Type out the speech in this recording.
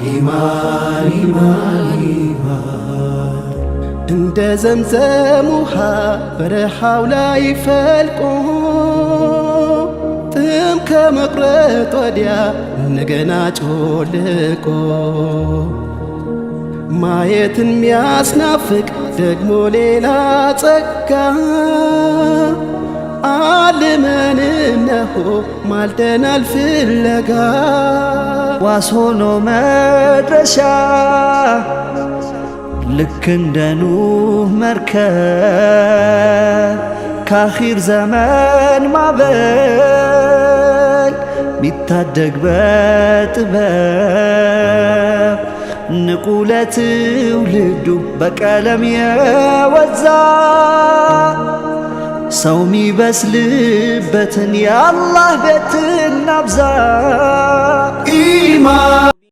ኢማን ኢማን ኢማን እንደ ዘምዘም ውሃ በረሃው ላይ ፈልቆ ጥም ከመቁረጥ ወዲያ እንደገና ጮልቆ ማየትን ሚያስናፍቅ ደግሞ ሌላ ጸጋ አልመን እነሆ ማልደናል ፍለጋ ዋስ ሆኖ መድረሻ ልክ እንደ ኑህ መርከብ ከአኺር ዘመን ማዕበል ሚታደግ በጥበብ ንቁ ለትውልዱ በቀለም የወዛ ሰው ሚበስልበትን የአላህ ቤት እናብዛ። ኢማን